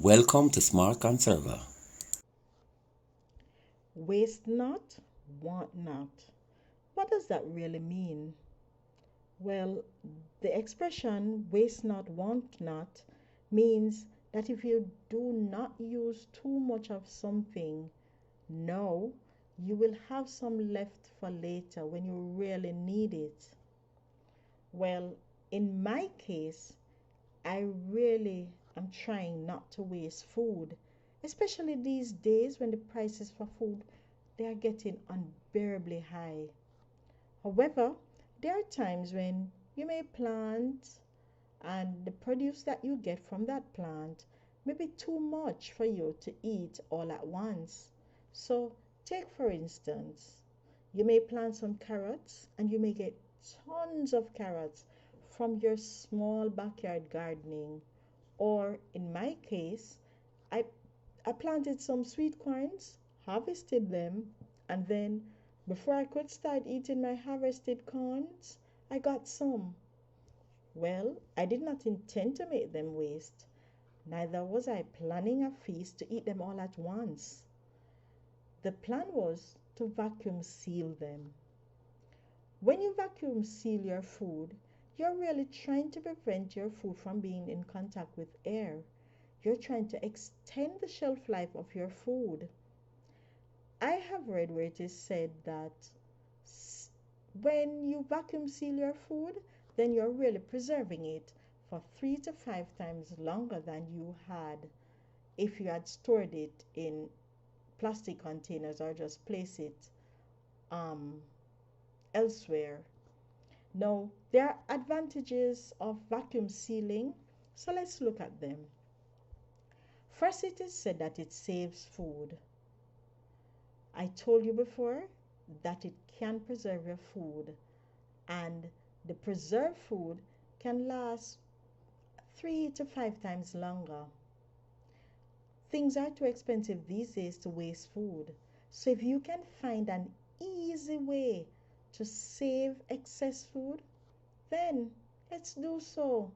Welcome to Smart Conserver. Waste not, want not. What does that really mean? Well, the expression waste not, want not means that if you do not use too much of something now, you will have some left for later when you really need it. Well, in my case, I really am trying not to waste food, especially these days when the prices for food they are getting unbearably high. However, there are times when you may plant and the produce that you get from that plant may be too much for you to eat all at once. So, take for instance, you may plant some carrots and you may get tons of carrots from your small backyard gardening. Or in my case, I, I planted some sweet corns, harvested them, and then before I could start eating my harvested corns, I got some. Well, I did not intend to make them waste, neither was I planning a feast to eat them all at once. The plan was to vacuum seal them. When you vacuum seal your food, you're really trying to prevent your food from being in contact with air. You're trying to extend the shelf life of your food. I have read where it is said that when you vacuum seal your food, then you're really preserving it for 3 to 5 times longer than you had if you had stored it in plastic containers or just place it um, elsewhere. Now, there are advantages of vacuum sealing, so let's look at them. First, it is said that it saves food. I told you before that it can preserve your food, and the preserved food can last 3 to 5 times longer. Things are too expensive these days to waste food. So if you can find an easy way to save excess food, then let's do so.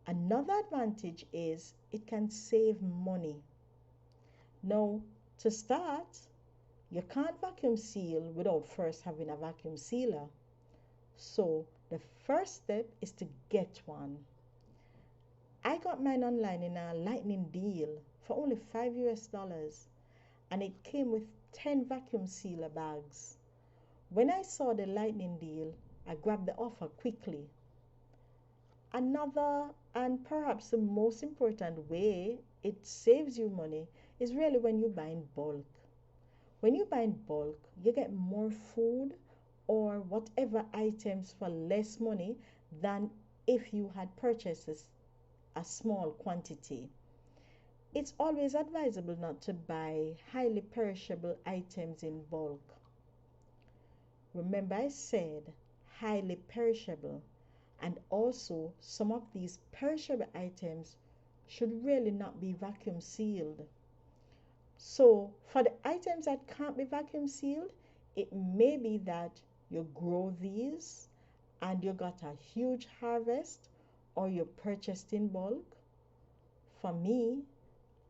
Another advantage is it can save money. Now, to start, you can't vacuum seal without first having a vacuum sealer. So the first step is to get one. I got mine online in a lightning deal for only $5 and it came with 10 vacuum sealer bags. When I saw the lightning deal, I grabbed the offer quickly. Another and perhaps the most important way it saves you money is really when you buy in bulk. When you buy in bulk, you get more food or whatever items for less money than if you had purchased a small quantity. It's always advisable not to buy highly perishable items in bulk. Remember, I said highly perishable, and also some of these perishable items should really not be vacuum sealed. So, for the items that can't be vacuum sealed, it may be that you grow these and you got a huge harvest or you purchased in bulk. For me,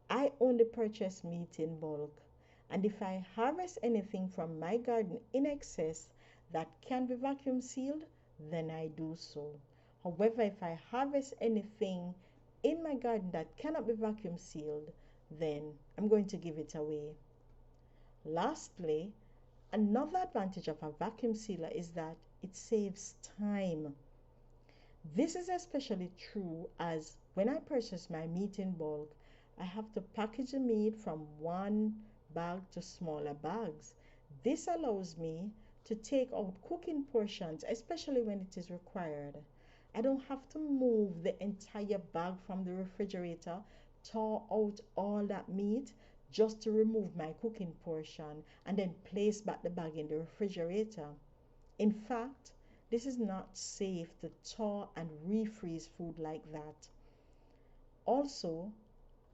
I only purchase meat in bulk. And if I harvest anything from my garden in excess that can be vacuum sealed, then I do so. However, if I harvest anything in my garden that cannot be vacuum sealed, then I'm going to give it away. Lastly, another advantage of a vacuum sealer is that it saves time. This is especially true as when I purchase my meat in bulk, I have to package the meat from one bag to smaller bags. This allows me to take out cooking portions, especially when it is required. I don't have to move the entire bag from the refrigerator, thaw out all that meat just to remove my cooking portion and then place back the bag in the refrigerator. In fact, this is not safe to thaw and refreeze food like that. Also,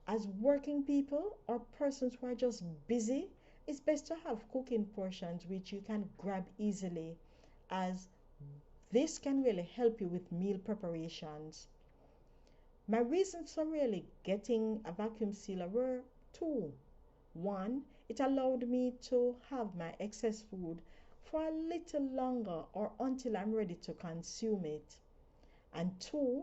as working people or persons who are just busy, it's best to have cooking portions which you can grab easily, as this can really help you with meal preparations. My reasons for really getting a vacuum sealer were two. One, it allowed me to have my excess food for a little longer or until I'm ready to consume it. And two,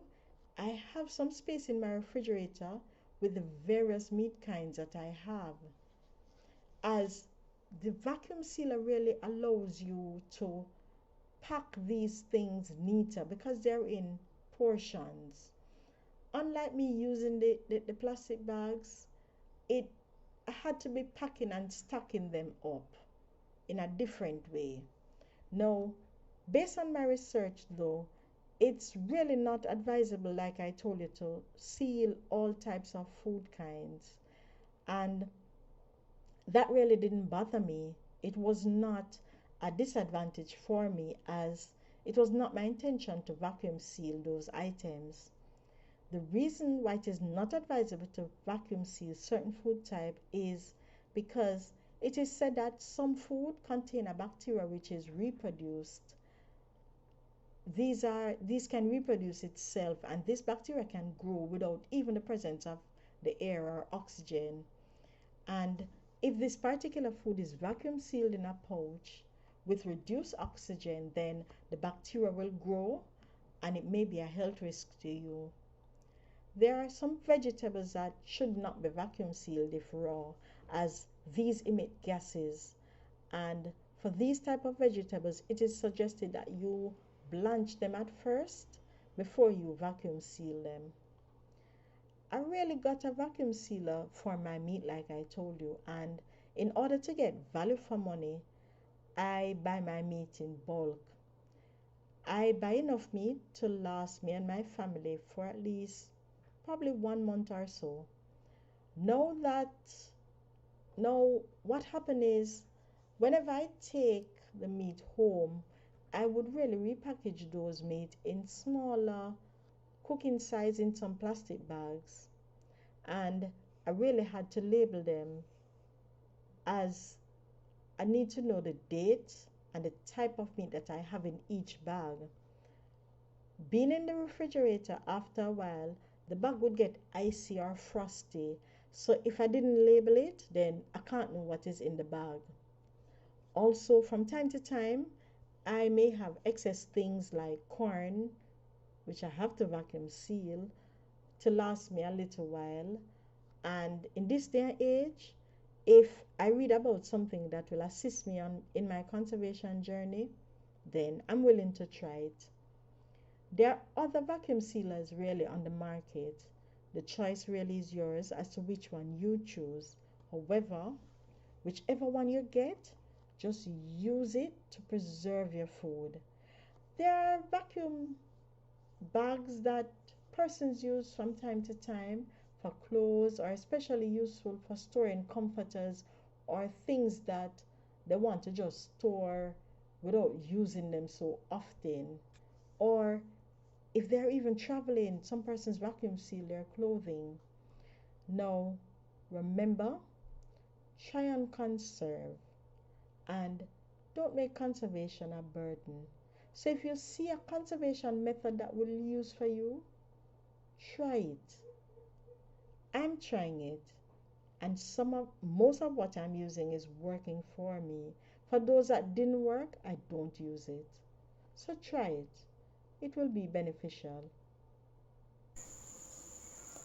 I have some space in my refrigerator with the various meat kinds that I have. As the vacuum sealer really allows you to pack these things neater because they're in portions. Unlike me using the plastic bags, it I had to be packing and stacking them up in a different way. Now, based on my research though, it's really not advisable, like I told you, to seal all types of food kinds. And that really didn't bother me. It was not a disadvantage for me, as it was not my intention to vacuum seal those items. The reason why it is not advisable to vacuum seal certain food type is because it is said that some food contain a bacteria which is reproduced. These can reproduce itself, and this bacteria can grow without even the presence of the air or oxygen. And if this particular food is vacuum sealed in a pouch with reduced oxygen, then the bacteria will grow and it may be a health risk to you. There are some vegetables that should not be vacuum sealed if raw, as these emit gases. And for these type of vegetables, it is suggested that you blanch them at first before you vacuum seal them. I really got a vacuum sealer for my meat, like I told you, and in order to get value for money, I buy my meat in bulk. I buy enough meat to last me and my family for at least probably 1 month or so. Know that Now what happened is, whenever I take the meat home, I would really repackage those meat in smaller cooking size in some plastic bags, and I really had to label them, as I need to know the date and the type of meat that I have in each bag. Being in the refrigerator, after a while, the bag would get icy or frosty. So if I didn't label it, then I can't know what is in the bag. Also, from time to time, I may have excess things like corn, which I have to vacuum seal to last me a little while. And in this day and age, if I read about something that will assist me in my conservation journey, then I'm willing to try it. There are other vacuum sealers really on the market. The choice really is yours as to which one you choose. However, whichever one you get, just use it to preserve your food. There are vacuum bags that persons use from time to time for clothes, or especially useful for storing comforters or things that they want to just store without using them so often. Or if they're even traveling, some persons vacuum seal their clothing. Now, remember, try and conserve, and don't make conservation a burden. So if you see a conservation method that will use for you, try it. I'm trying it, and most of what I'm using is working for me. For those that didn't work, I don't use it. So try it. It will be beneficial.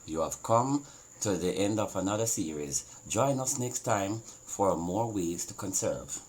You have come to the end of another series. Join us next time for more ways to conserve.